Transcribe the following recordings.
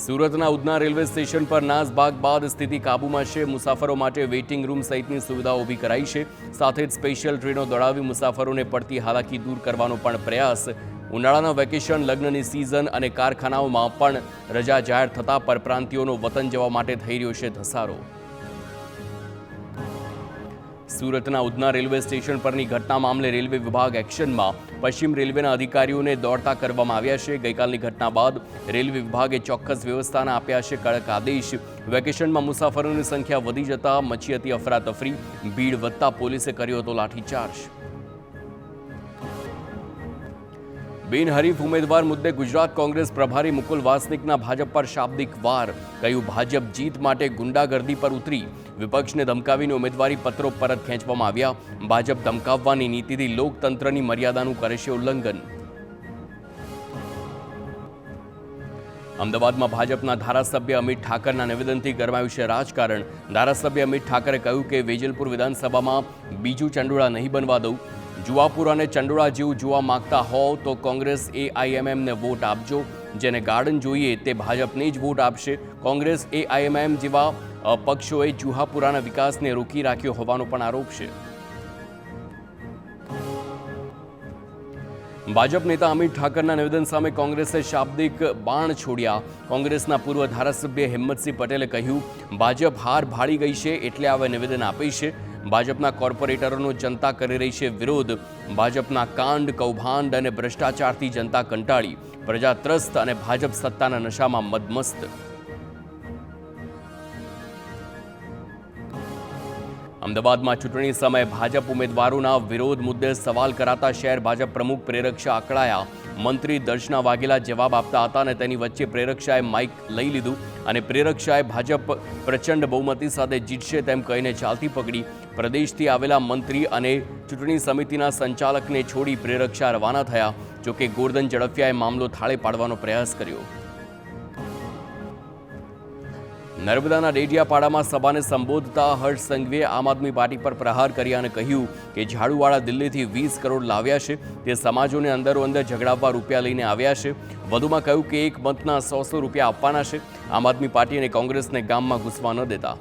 સુરતના Udhna railway station પર નાસભાગ બાદ સ્થિતિ કાબૂમાં છે। મુસાફરો માટે વેઇટિંગ રૂમ સહિતની સુવિધાઓ ઊભી કરાઈ છે। સાથે જ સ્પેશિયલ ટ્રેનો દોડાવી મુસાફરોને પડતી હાલાકી દૂર કરવાનો પણ પ્રયાસ। ઉનાળાના વેકેશન, લગ્નની સિઝન અને કારખાનાઓમાં પણ રજા જાહેર થતાં પરપ્રાંતિયોનો વતન જવા માટે થઈ રહ્યો છે ધસારો। સુરતના ઉધના રેલવે સ્ટેશન પરની ઘટના મામલે રેલવે વિભાગ એક્શનમાં। પશ્ચિમ રેલવેના અધિકારીઓને દોડતા કરવામાં આવ્યા છે। ગઈકાલની ઘટના બાદ રેલવે વિભાગે ચોક્કસ વ્યવસ્થાના આપ્યા છે કડક આદેશ। વેકેશનમાં મુસાફરોની સંખ્યા વધી જતા મચી હતી અફરાતફરી। ભીડ વધતા પોલીસે કર્યો હતો લાઠીચાર્જ। બિનહરીફ ઉમેદવાર મુદ્દે ગુજરાત કોંગ્રેસ પ્રભારી મુકુલ વાસનિકના ભાજપ પર શાબ્દિક વાર। કહ્યું, ભાજપ જીત માટે ગુંડાગર્દી પર ઉતરી। વિપક્ષને ધમકાવીને ઉમેદવારી પત્રો પરત ખેંચવામાં આવ્યા। ભાજપ ધમકાવવાની નીતિથી લોકતંત્રની મર્યાદાનું કરે છે ઉલ્લંઘન। અમદાવાદમાં ભાજપના ધારાસભ્ય અમિત ઠાકરના નિવેદનથી ગરમાયું છે રાજકારણ। ધારાસભ્ય અમિત ઠાકરે કહ્યું કે વેજલપુર વિધાનસભામાં બીજું ચંડોળા નહીં બનવા દઉં। જુવાપુર અને ચંડોળા જેવું જોવા માંગતા હોવ તો કોંગ્રેસ AIMMને વોટ આપજો। જેને ગાર્ડન જોઈએ તે ભાજપને જ વોટ આપશે। કોંગ્રેસ AIMM જેવા પક્ષોએ જુહાપુરાના વિકાસને રોકી રાખ્યો હોવાનો પણ આરોપ છે। ભાજપ નેતા અમિત ઠાકરના નિવેદન સામે કોંગ્રેસે શાબ્દિક બાણ છોડ્યા। કોંગ્રેસના પૂર્વ ધારાસભ્ય હિંમતસિંહ પટેલે કહ્યું, ભાજપ હાર ભાળી ગઈ છે એટલે હવે નિવેદન આપે છે। ભાજપના કોર્પોરેટરોનો જનતા કરી રહી છે વિરોધ। ભાજપના કાંડ, કૌભાંડ અને ભ્રષ્ટાચારથી જનતા કંટાળી, પ્રજા ત્રસ્ત અને ભાજપ સત્તાના નશામાં મદમસ્ત। અમદાવાદમાં ચૂંટણી સમયે ભાજપ ઉમેદવારોના વિરોધ મુદ્દે સવાલ કરાતા શહેર ભાજપ પ્રમુખ પ્રેરક શાહ અકળાયા। મંત્રી દર્શના વાઘેલા જવાબ આપતા હતા અને તેની વચ્ચે પ્રેરક શાહે માઇક લઈ લીધું અને પ્રેરક શાહે ભાજપ પ્રચંડ બહુમતી સાથે જીતશે તેમ કહીને ચાલતી પકડી। પ્રદેશથી આવેલા મંત્રી અને ચૂંટણી સમિતિના સંચાલકને છોડી પ્રેરક શાહ રવાના થયા। જોકે ગોરધન ઝડફિયાએ મામલો થાળે પાડવાનો પ્રયાસ કર્યો। નર્મદાના ડેડિયાપાડામાં સભાને સંબોધતા હર્ષ સંઘવીએ આમ આદમી પાર્ટી પર પ્રહાર કર્યા અને કહ્યું કે ઝાડુવાળા દિલ્હીથી 20 કરોડ લાવ્યા છે। તે સમાજોને અંદરો અંદર ઝઘડાવવા રૂપિયા લઈને આવ્યા છે। વધુમાં કહ્યું કે એક મતના 100 રૂપિયા આપવાના છે। આમ આદમી પાર્ટી અને કોંગ્રેસને ગામમાં ઘૂસવા ન દેતા।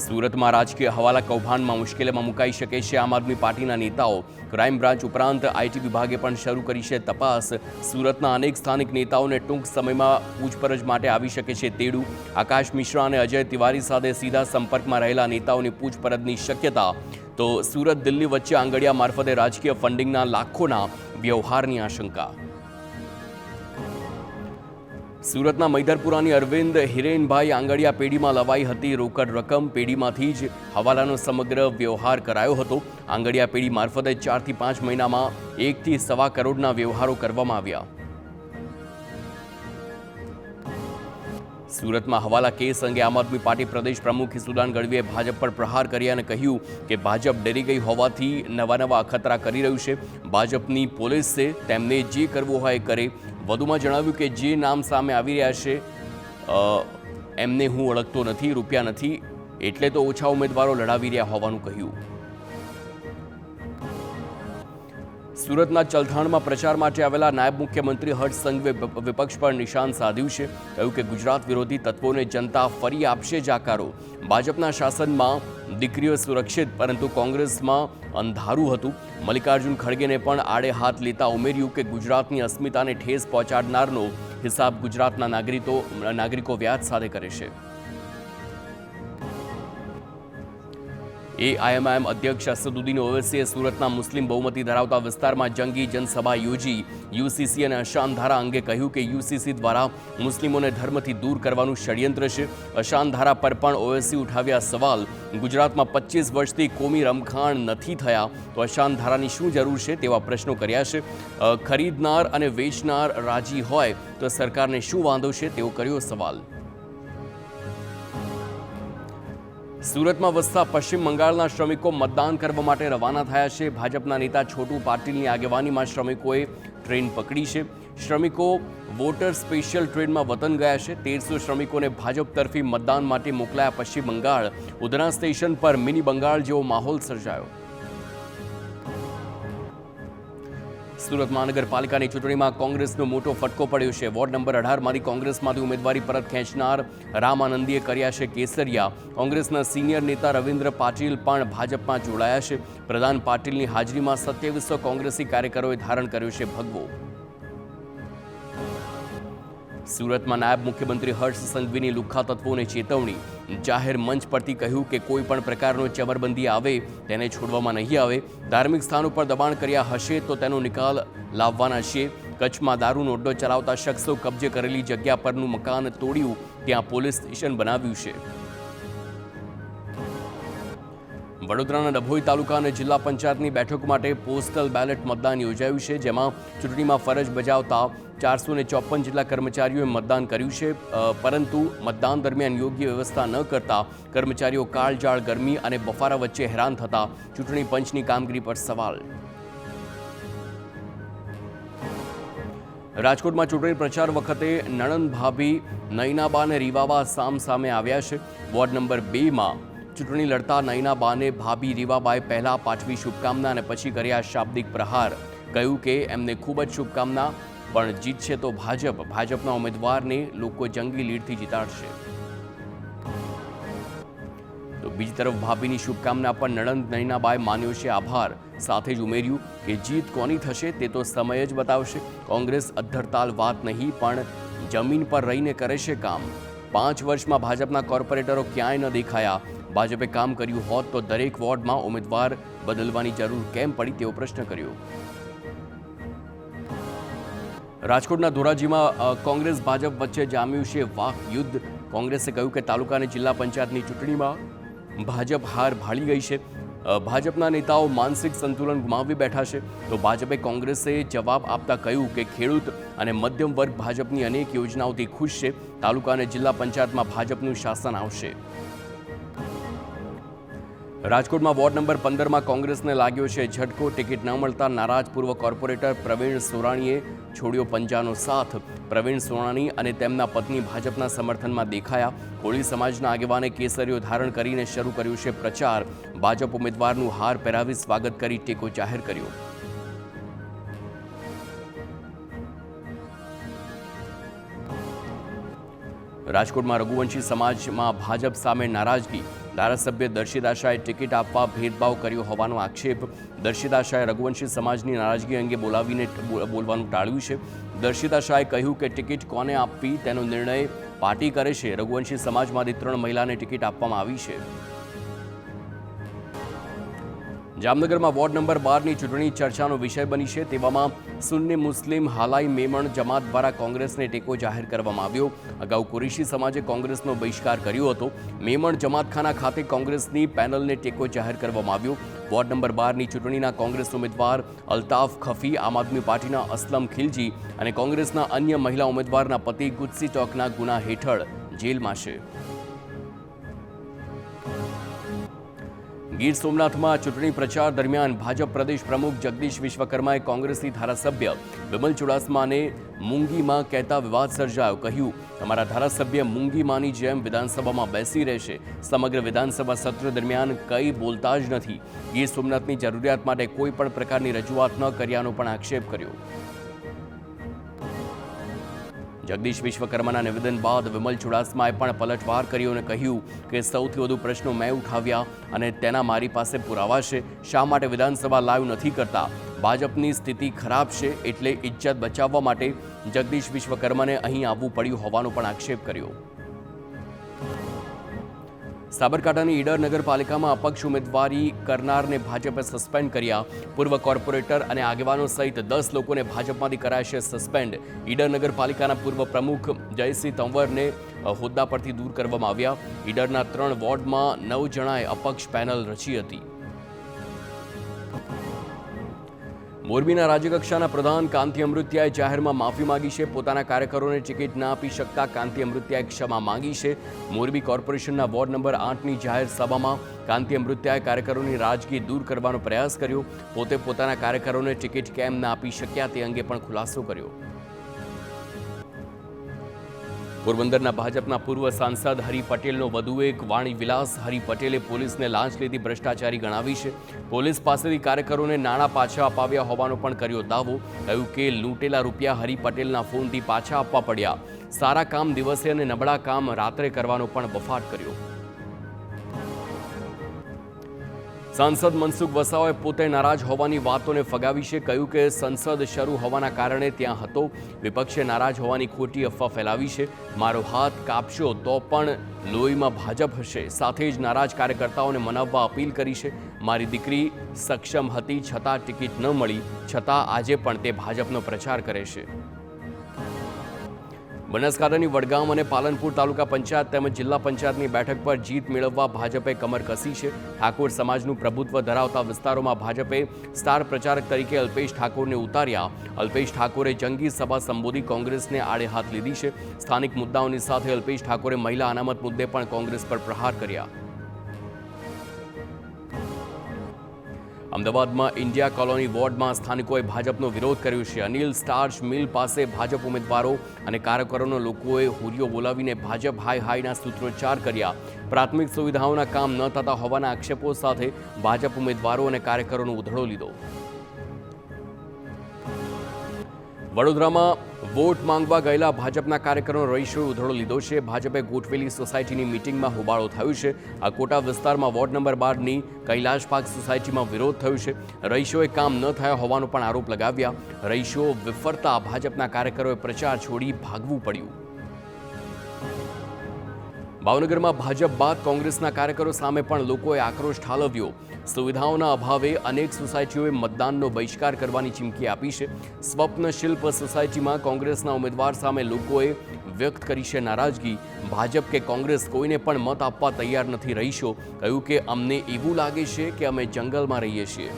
સુરતમાં રાજકીય હવાલા કૌભાંડમાં મુશ્કેલીમાં મુકાઈ શકે છે આમ આદમી પાર્ટીના નેતાઓ। ક્રાઇમ બ્રાન્ચ ઉપરાંત IT વિભાગે પણ શરૂ કરી છે તપાસ। સુરતના અનેક સ્થાનિક નેતાઓને ટૂંક સમયમાં પૂછપરછ માટે આવી શકે છે તેડું। આકાશ મિશ્રા અને અજય તિવારી સાથે સીધા સંપર્કમાં રહેલા નેતાઓની પૂછપરછની શક્યતા। તો સુરત દિલ્હી વચ્ચે આંગડિયા મારફતે રાજકીય ફંડિંગના લાખોના વ્યવહારની આશંકા। સુરતના મૈદરપુરાની અરવિંદ હિરેનભાઈ આંગડિયા પેઢીમાં લવાઈ હતી રોકડ રકમ। પેઢીમાંથી જ હવાલાનો સમગ્ર વ્યવહાર કરાયો હતો। આંગડિયા પેઢી મારફતે 4 થી 5 મહિનામાં 1 થી સવા કરોડના વ્યવહારો કરવામાં આવ્યા। સુરતમાં હવાલા કેસ અંગે આમ આદમી પાર્ટી પ્રદેશ પ્રમુખ ઈસુદાન ગઢવીએ ભાજપ પર પ્રહાર કર્યા અને કહ્યું કે ભાજપ ડરી ગઈ હોવાથી નવા અખતરા કરી રહ્યું છે। ભાજપની પોલીસ છે, તેમને જે કરવું હોય એ કરે। વધુમાં જણાવ્યું કે જે નામ સામે આવી રહ્યા છે એમને હું ઓળખતો નથી, રૂપિયા નથી એટલે તો ઓછા ઉમેદવારો લડાવી રહ્યા હોવાનું કહ્યું। સુરતના ચલથાણમાં પ્રચાર માટે આવેલા નાયબ મુખ્યમંત્રી હર્ષ સંઘવીએ વિપક્ષ પર નિશાન સાધ્યું છે। કહ્યું કે ગુજરાત વિરોધી તત્વોને જનતા ફરી આપશે જ આકારો। ભાજપના શાસનમાં દીકરીઓ સુરક્ષિત પરંતુ કોંગ્રેસમાં અંધારું હતું। મલ્લિકાર્જુન ખડગેને પણ આડે હાથ લેતા ઉમેર્યું કે ગુજરાતની અસ્મિતાને ઠેસ પહોંચાડનારનો હિસાબ ગુજરાતના નાગરિકો વ્યાજ સાથે કરે છે। AIMM અધ્યક્ષ અસદુદ્દીન ઓવૈસીએ સુરતના મુસ્લિમ બહુમતી ધરાવતા વિસ્તારમાં જંગી જનસભા યોજી। UCC અને અશાન ધારા અંગે કહ્યું કે UCC દ્વારા મુસ્લિમોને ધર્મથી દૂર કરવાનું ષડયંત્ર છે। અશાન ધારા પર પણ ઓવૈસી ઉઠાવ્યા સવાલ। ગુજરાતમાં 25 વર્ષથી કોમી રમખાણ નથી થયા તો અશાન ધારાની શું જરૂર છે તેવા પ્રશ્નો કર્યા છે। ખરીદનાર અને વેચનાર રાજી હોય તો સરકારને શું વાંધો છે તેવો કર્યો સવાલ। સુરતમાં વસતા પશ્ચિમ બંગાળના શ્રમિકો મતદાન કરવા માટે રવાના થયા છે। ભાજપના નેતા છોટુ પાટીલની આગેવાનીમાં શ્રમિકોએ ટ્રેન પકડી છે। શ્રમિકો વોટર સ્પેશિયલ ટ્રેનમાં વતન ગયા છે। 1300 શ્રમિકોને ભાજપ તરફી મતદાન માટે મોકલાયા પશ્ચિમ બંગાળ। ઉધના સ્ટેશન પર મિની બંગાળ જેવો માહોલ સર્જાયો। સુરત મહાનગરપાલિકાની ચૂંટણીમાં કોંગ્રેસનો મોટો ફટકો પડ્યો છે. વોર્ડ નંબર 18માંથી કોંગ્રેસમાંથી ઉમેદવારી પરત ખેંચનાર રામ આનંદીએ કર્યા છે કેસરિયા. કોંગ્રેસના સિનિયર નેતા રવિન્દ્ર પાટીલ પણ ભાજપમાં જોડાયા છે. પ્રધાન પાટીલની હાજરીમાં 2700 કોંગ્રેસી કાર્યકરોએ ધારણ કર્યો છે ભગવો. સુરતમાં નાયબ મુખ્યમંત્રી હર્ષ સંઘવીની લુખ્ખા તત્વોને ચેતવણી. જાહેર મંચ પરથી કહ્યું કે કોઈ પણ પ્રકારનો ચમરબંધી આવે તેને છોડવામાં નહીં આવે. ધાર્મિક સ્થાનો પર દબાણ કર્યા હશે તો તેનો નિકાલ લાવવાના છે. કચ્છમાં દારૂનો અડ્ડો ચલાવતા શખ્સો કબજે કરેલી જગ્યા પરનું મકાન તોડ્યું, ત્યાં પોલીસ સ્ટેશન બનાવ્યું છે. વડોદરાના ડભોઈ તાલુકા અને જિલ્લા પંચાયતની બેઠકો માટે પોસ્ટલ બેલેટ મતદાન યોજાયું છે, જેમાં ચૂંટણીમાં ફરજ બજાવતા 454 જેટલા કર્મચારીઓએ મતદાન કર્યું છે, પરંતુ મતદાન દરમિયાન યોગ્ય વ્યવસ્થા ન કરતા કર્મચારીઓ કાળઝાળ ગરમી અને બફારા વચ્ચે હેરાન થતા ચૂંટણી પંચની કામગીરી પર સવાલ. રાજકોટમાં ચૂંટણી પ્રચાર વખતે નણંદ ભાભી નયનાબા અને રીવાબા સામે આવ્યા છે. વોર્ડ નંબર 2માં ચૂંટણી લડતા નયનાબાને ભાભી રીવાબાએ પહેલા પાઠવી શુભકામના અને પછી કર્યા શાબ્દિક પ્રહાર. કહ્યું કે એમને ખૂબ જ શુભકામના, પણ જીતશે તો ભાજપના ઉમેદવારને લોકો જંગી લીડથી જીતાડશે. તો બીજી તરફ ભાભીની શુભકામના પર નણંદ નયનાબાએ માન્યો છે આભાર. સાથે જ ઉમેર્યું કે જીત કોની થશે તે તો સમય જ બતાવશે. કોંગ્રેસ અધ્ધરતાલ વાત નહીં, પણ જમીન પર રહીને કરે છે કામ. 5 વર્ષમાં ભાજપના કોર્પોરેટરો ક્યાંય ન દેખાયા. ભાજપે કામ કર્યું હોત તો દરેક વોર્ડમાં ઉમેદવાર બદલવાની જરૂર કેમ પડી તેવો પ્રશ્ન કર્યો. રાજકોટના ધોરાજીમાં કોંગ્રેસ ભાજપ વચ્ચે જામ્યું છે વાક યુદ્ધ. કોંગ્રેસે કહ્યું કે તાલુકા અને જિલ્લા પંચાયતની ચૂંટણીમાં ભાજપ હાર ભાળી ગઈ છે. ભાજપના નેતાઓ માનસિક સંતુલન ગુમાવી બેઠા છે. તો ભાજપે કોંગ્રેસે જવાબ આપતા કહ્યું કે ખેડૂત અને મધ્યમ વર્ગ ભાજપની અનેક યોજનાઓથી ખુશ છે. તાલુકા અને જિલ્લા પંચાયતમાં ભાજપનું શાસન આવશે. રાજકોટમાં વોર્ડ નંબર 15માં કોંગ્રેસને લાગ્યો છે ઝટકો. ટિકિટ ન મળતા નારાજ પૂર્વ કોર્પોરેટર પ્રવીણ સોરાણીએ છોડ્યો પંજાનો સાથ. પ્રવીણ સોરાણી અને તેમના પત્ની ભાજપના સમર્થનમાં દેખાયા. કોળી સમાજના આગેવાને કેસરીઓ ધારણ કરીને શરૂ કર્યું છે પ્રચાર. ભાજપ ઉમેદવારનું હાર પહેરાવી સ્વાગત કરી ટેકો જાહેર કર્યો. રાજકોટમાં રઘુવંશી સમાજમાં ભાજપ સામે નારાજગી. ધારાસભ્ય દર્શિત આશાએ ટિકિટ આપવા ભેદભાવ કર્યો હોવાનો આક્ષેપ. દર્શિત આશાએ રઘુવંશી સમાજની નારાજગી અંગે બોલવાનું ટાળ્યું છે. દર્શિત આશાએ કહ્યું કે ટિકિટ કોને આપવી તેનો નિર્ણય પાર્ટી કરે છે. રઘુવંશી સમાજમાંથી 3 મહિલાને ટિકિટ આપવામાં આવી છે. જામનગરમાં વોર્ડ નંબર 12ની ચૂંટણી ચર્ચાનો વિષય બની છે. તેવામાં સુન્ની મુસ્લિમ હાલાઈ મેમણ જમાત દ્વારા કોંગ્રેસને ટેકો જાહેર કરવામાં આવ્યો. અગાઉ કુરેશી સમાજે કોંગ્રેસનો બહિષ્કાર કર્યો હતો. મેમણ જમાતખાના ખાતે કોંગ્રેસની પેનલને ટેકો જાહેર કરવામાં આવ્યો. વોર્ડ નંબર 12ની ચૂંટણીના કોંગ્રેસ ઉમેદવાર અલ્તાફ ખફી, આમ આદમી પાર્ટીના અસલમ ખિલજી અને કોંગ્રેસના અન્ય મહિલા ઉમેદવારના પતિ ગુજસી ટોકના ગુના હેઠળ જેલમાં છે. ગીર સોમનાથમાં ચૂંટણી પ્રચાર દરમિયાન ભાજપ પ્રદેશ પ્રમુખ જગદીશ વિશ્વકર્માએ કોંગ્રેસી ધારાસભ્ય વિમલ ચુડાસમાને મૂંગીમાં કહેતા વિવાદ સર્જાયો. કહ્યું, તમારા ધારાસભ્ય મૂંગીમાની જેમ વિધાનસભામાં બેસી રહેશે. સમગ્ર વિધાનસભા સત્ર દરમિયાન કંઈ બોલતા જ નથી. ગીર સોમનાથની જરૂરિયાત માટે કોઈ પણ પ્રકારની રજૂઆત ન કર્યાનો પણ આક્ષેપ કર્યો. જગદીશ વિશ્વકર્માના નિવેદન બાદ વિમલ ચુડાસમાએ પણ પલટવાર કર્યો અને કહ્યું કે સૌથી વધુ પ્રશ્નો મેં ઉઠાવ્યા અને તેના મારી પાસે પુરાવા છે. શા માટે વિધાનસભા લાઈવ નથી કરતા? ભાજપની સ્થિતિ ખરાબ છે એટલે ઇજ્જત બચાવવા માટે જગદીશ વિશ્વકર્માને અહીં આવવું પડ્યું હોવાનો પણ આક્ષેપ કર્યો. સાબરકાંઠાની ઈડર નગરપાલિકામાં અપક્ષ ઉમેદવારી કરનારને ભાજપે સસ્પેન્ડ કર્યા. પૂર્વ કોર્પોરેટર અને આગેવાનો સહિત 10 લોકોને ભાજપમાંથી કરાય છે સસ્પેન્ડ. ઈડર નગરપાલિકાના પૂર્વ પ્રમુખ જયસિંહ તંવરને હોદ્દા પરથી દૂર કરવામાં આવ્યા. ઈડરના 3 વોર્ડમાં 9 જણાએ અપક્ષ પેનલ રચી હતી. મોરબીના રાજ્યકક્ષાના પ્રધાન કાંતિ અમૃત્યાએ જાહેરમાં માફી માંગી છે. પોતાના કાર્યકરોને ટિકિટ ના આપી શકતા કાંતિ અમૃત્યાએ ક્ષમા માંગી છે. મોરબી કોર્પોરેશનના વોર્ડ નંબર 8ની જાહેર સભામાં કાંતિ અમૃત્યાએ કાર્યકરોની નારાજગી દૂર કરવાનો પ્રયાસ કર્યો. પોતે પોતાના કાર્યકરોને ટિકિટ કેમ ના આપી શક્યા તે અંગે પણ ખુલાસો કર્યો. પોરબંદરના ભાજપના પૂર્વ સાંસદ હરિ પટેલનો વધુ એક વાણી વિલાસ. હરિ પટેલે પોલીસને લાંચ લીધી ભ્રષ્ટાચારી ગણાવી છે. પોલીસ પાસેથી કાર્યકરોને નાણાં પાછા અપાવ્યા હોવાનો પણ કર્યો દાવો. કહ્યું કે લૂંટેલા રૂપિયા હરિ પટેલના ફોનથી પાછા આપવા પડ્યા. સારા કામ દિવસે અને નબળા કામ રાત્રે કરવાનો પણ બફાટ કર્યો. સાંસદ મનસુખ વસાવાએ પોતે નારાજ હોવાની વાતોને ફગાવી છે. કહ્યું કે સંસદ શરૂ હોવાના કારણે ત્યાં હતો. વિપક્ષે નારાજ હોવાની ખોટી અફવા ફેલાવી છે. મારો હાથ કાપશો તો પણ લોહીમાં ભાજપ હશે. સાથે જ નારાજ કાર્યકર્તાઓને મનાવવા અપીલ કરી છે. મારી દીકરી સક્ષમ હતી છતાં ટિકિટ ન મળી, છતાં આજે પણ તે ભાજપનો પ્રચાર કરે છે. બનાસકાંઠાની વડગામ અને પાલનપુર તાલુકા પંચાયત તેમજ જિલ્લા પંચાયતની બેઠક પર જીત મેળવવા ભાજપે કમર કસી છે. ઠાકોર સમાજનું પ્રભુત્વ ધરાવતા વિસ્તારોમાં ભાજપે સ્ટાર પ્રચારક તરીકે અલ્પેશ ઠાકોરને ઉતાર્યા. અલ્પેશ ઠાકોરે જંગી સભા સંબોધી કોંગ્રેસને આડે હાથ લીધી છે. સ્થાનિક મુદ્દાઓની સાથે અલ્પેશ ઠાકોરે મહિલા અનામત મુદ્દે પણ કોંગ્રેસ પર પ્રહાર કર્યા. અમદાવાદમાં ઇન્ડિયા કોલોની વોર્ડમાં સ્થાનિકોએ ભાજપનો વિરોધ કર્યો છે. અનિલ સ્ટાર્ચ મિલ પાસે ભાજપ ઉમેદવારો અને કાર્યકરોનો લોકોએ હોરીઓ બોલાવીને ભાજપ હાય હાયના સૂત્રોચ્ચાર કર્યા. પ્રાથમિક સુવિધાઓના કામ ન થતા હોવાના આક્ષેપો સાથે ભાજપ ઉમેદવારો અને કાર્યકરોનો ઉધડો લીધો. વડોદરામાં વોટ માંગવા ગયેલા ભાજપના કાર્યકરોનો રહીશોએ ઉધડો લીધો છે. ભાજપે ગોઠવેલી સોસાયટીની મિટિંગમાં હોબાળો થયો છે. આ કોટા વિસ્તારમાં વોર્ડ નંબર 12ની કૈલાશ પાર્ક સોસાયટીમાં વિરોધ થયો છે. રહીશોએ કામ ન થયા હોવાનો પણ આરોપ લગાવ્યા. રહીશો વિફરતા ભાજપના કાર્યકરોએ પ્રચાર છોડી ભાગવું પડ્યું. ભાવનગરમાં ભાજપ બાદ કોંગ્રેસના કાર્યકરો સામે પણ લોકોએ આક્રોશ ઠાલવ્યો. સુવિધાઓના અભાવે અનેક સોસાયટીઓએ મતદાનનો બહિષ્કાર કરવાની ચીમકી આપી છે. સ્વપ્ન શિલ્પ સોસાયટીમાં કોંગ્રેસના ઉમેદવાર સામે લોકોએ વ્યક્ત કરી છે નારાજગી. ભાજપ કે કોંગ્રેસ કોઈને પણ મત આપવા તૈયાર નથી. રહીશો કહ્યું કે અમને એવું લાગે છે કે અમે જંગલમાં રહીએ છીએ.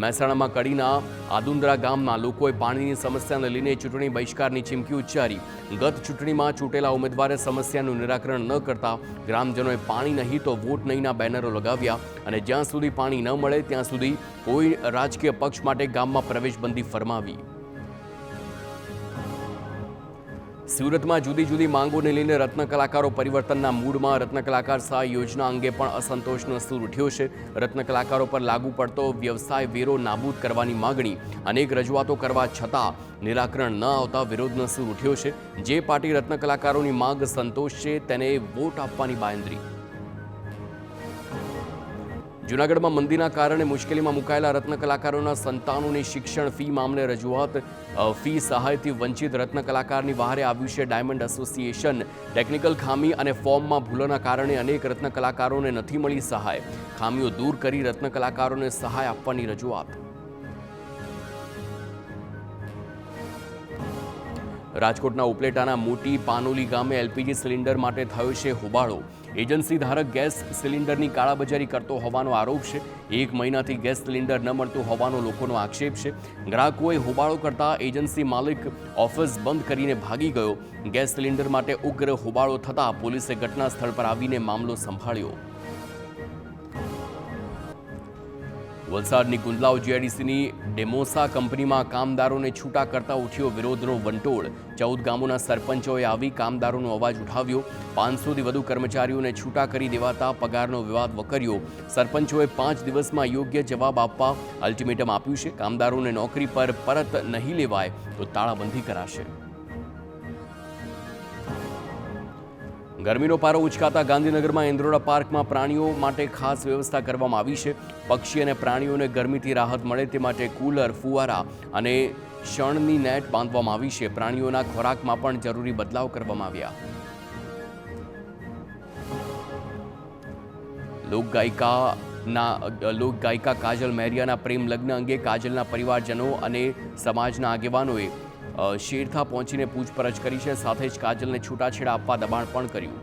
મહેસાણામાં કડીના આદુંદ્રા ગામના લોકોએ પાણીની સમસ્યાને લઈને ચૂંટણી બહિષ્કારની ચીમકી ઉચ્ચારી. ગત ચૂંટણીમાં ચૂંટેલા ઉમેદવારે સમસ્યાનું નિરાકરણ ન કરતા ગ્રામજનોએ પાણી નહીં તો વોટ નહીંના બેનરો લગાવ્યા અને જ્યાં સુધી પાણી ન મળે ત્યાં સુધી કોઈ રાજકીય પક્ષ માટે ગામમાં પ્રવેશબંધી ફરમાવી. સુરતમાં જુદી જુદી માંગોને લઈને રત્ન કલાકારો પરિવર્તનના મૂડમાં. રત્ન કલાકાર સહાય યોજના અંગે પણ અસંતોષનો સૂર ઉઠ્યો છે. રત્ન કલાકારો પર લાગુ પડતો વ્યવસાય વેરો નાબૂદ કરવાની માગણી. અનેક રજૂઆતો કરવા છતાં નિરાકરણ ન આવતા વિરોધનો સૂર ઉઠ્યો છે. જે પાર્ટી રત્ન કલાકારોની માંગ સંતોષશે તેને વોટ આપવાની બાંયધરી. જૂનાગઢમાં મંદીના કારણે મુશ્કેલીમાં મુકાયેલા રત્ન કલાકારોના સંતાનોની શિક્ષણ ફી મામલે રજૂઆત. ફી સહાયથી વંચિત રત્ન કલાકારની વહારે આવ્યું છે ડાયમંડ એસોસિએશન. ટેકનિકલ ખામી અને ફોર્મમાં ભૂલોના કારણે અનેક રત્ન કલાકારોને નથી મળી સહાય. ખામીઓ દૂર કરી રત્ન કલાકારોને સહાય આપવાની રજૂઆત. રાજકોટના ઉપલેટાના મોટી પાનોલી ગામે એલપીજી સિલિન્ડર માટે થયો છે હોબાળો. એજન્સી ધારક ગેસ સિલિન્ડરની કાળાબજારી કરતો હોવાનો આરોપ છે. 1 મહિનાથી ગેસ સિલિન્ડર ન મળતું હોવાનો લોકોનો આક્ષેપ છે. ગ્રાહકોએ હોબાળો કરતા એજન્સી માલિક ઓફિસ બંધ કરીને ભાગી ગયો. ગેસ સિલિન્ડર માટે ઉગ્ર હોબાળો થતાં પોલીસે ઘટના સ્થળ પર આવીને મામલો સંભાળ્યો. વલસાડની ગુંદલાવ જીઆઈડીસીની ડેમોસા કંપનીમાં કામદારોને છૂટા કરતા ઉઠ્યો વિરોધનો વંટોળ. 14 ગામોના સરપંચોએ આવી કામદારોનો અવાજ ઉઠાવ્યો. 500થી વધુ કર્મચારીઓને છૂટા કરી દેવાતા પગારનો વિવાદ વકર્યો. સરપંચોએ 5 દિવસમાં યોગ્ય જવાબ આપવા અલ્ટિમેટમ આપ્યું છે. કામદારોને નોકરી પર પરત નહીં લેવાય તો તાળાબંધી કરાશે. ગરમીનો પારો ઉંચકાતા ગાંધીનગરમાં ઇન્દ્રોડા પાર્કમાં પ્રાણીઓ માટે ખાસ વ્યવસ્થા કરવામાં આવી છે. પક્ષી અને પ્રાણીઓને ગરમીથી રાહત મળે તે માટે કુલર, ફુવારા અને શણની નેટ બાંધવામાં આવી છે. પ્રાણીઓના ખોરાકમાં પણ જરૂરી બદલાવ કરવામાં આવ્યા. લોકગાયિકા કાજલ મહેરિયાના પ્રેમ લગ્ન અંગે કાજલના પરિવારજનો અને સમાજના આગેવાનોએ શેરથા પહોંચીને પૂછપરછ કરી છે. સાથે જ કાજલને છૂટાછેડા આપવા દબાણ પણ કર્યું.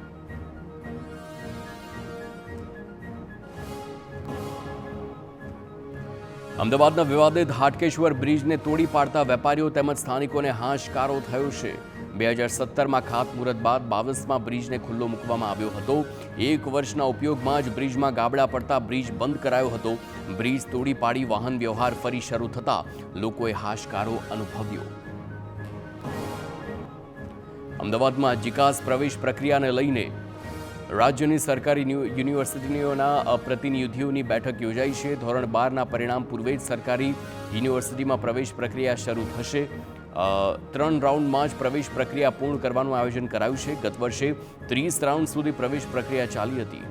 અમદાવાદના વિવાદિત હાટકેશ્વર બ્રિજને તોડી પાડતા વેપારીઓ તેમજ સ્થાનિકોને હાશકારો થયો છે. 2017માં ખાતમુહૂર્ત બાદ 22માં બ્રિજને ખુલ્લો મૂકવામાં આવ્યો હતો. 1 વર્ષના ઉપયોગમાં જ બ્રિજમાં ગાબડા પડતા બ્રિજ બંધ કરાયો હતો. બ્રિજ તોડી પાડી વાહન વ્યવહાર ફરી શરૂ થતા લોકોએ હાશકારો અનુભવ્યો. અમદાવાદમાં જીકાસ પ્રવેશ પ્રક્રિયાને લઈને રાજ્યની સરકારી યુનિવર્સિટીઓના પ્રતિનિધિઓની બેઠક યોજાઈ છે. ધોરણ 12ના પરિણામ પૂર્વે જ સરકારી યુનિવર્સિટીમાં પ્રવેશ પ્રક્રિયા શરૂ થશે. 3 રાઉન્ડમાં જ પ્રવેશ પ્રક્રિયા પૂર્ણ કરવાનું આયોજન કરાયું છે. ગત વર્ષે 30 રાઉન્ડ સુધી પ્રવેશ પ્રક્રિયા ચાલી હતી.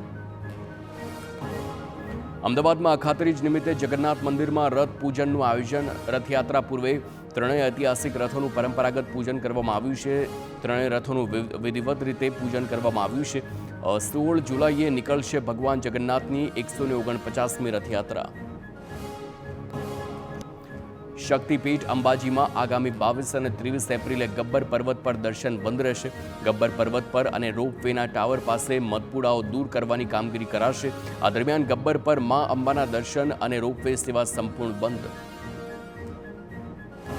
અમદાવાદમાં અખાત્રીજ નિમિત્તે જગન્નાથ મંદિરમાં રથ પૂજનનું આયોજન. રથયાત્રા પૂર્વે ત્રણેય ઐતિહાસિક રથોનું પરંપરાગત પૂજન કરવામાં આવ્યું છે. ત્રણેય રથોનું વિધિવત રીતે પૂજન કરવામાં આવ્યું છે. 16 જુલાઈએ નીકળશે ભગવાન જગન્નાથની 149મી રથયાત્રા. શક્તિપીઠ અંબાજીમાં આગામી 22 અને 23 એપ્રિલે ગબ્બર પર્વત પર દર્શન બંધ રહેશે. ગબ્બર પર્વત પર અને રોપવેના ટાવર પાસે મધપુડાઓ દૂર કરવાની કામગીરી કરાશે. આ દરમિયાન ગબ્બર પર મા અંબાના દર્શન અને રોપવે સેવા સંપૂર્ણ બંધ.